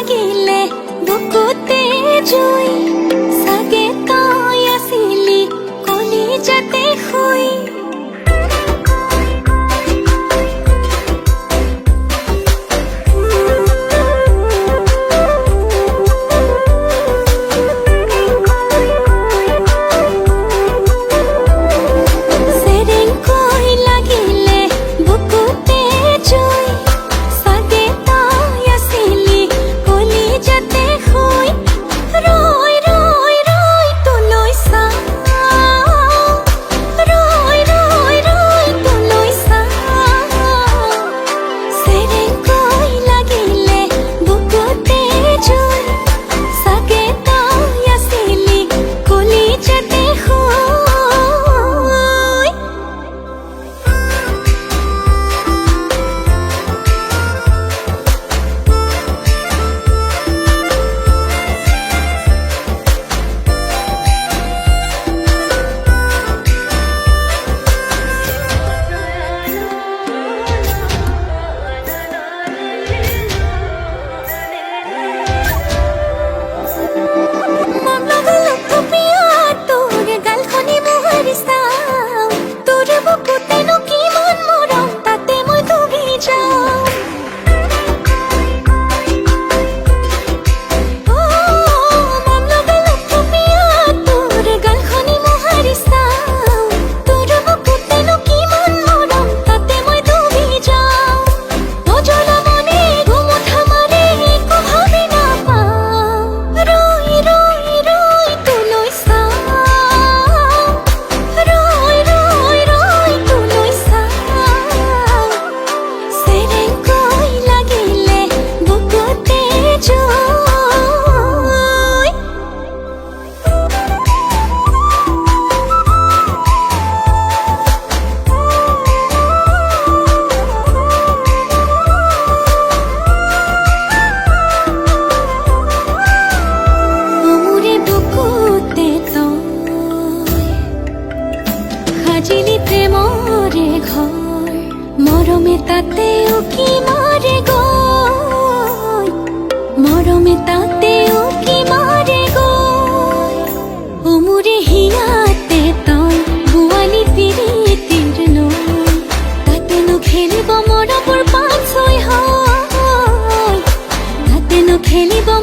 লাগিলে বুকুতে জুই সাগে তই আছিলি কলিজাতে শুই সাজিলি প্ৰেমৰে ঘৰ মৰমে তাতে উকি মাৰে গৈ মৰমে তাতে উকি মাৰে গৈ মোৰে হিয়াতে তই বোৱালি পিৰিতিৰ নৈ তাতেনো খেলিব মৰমৰ পাছৈ হয় তাতেনো খেলিব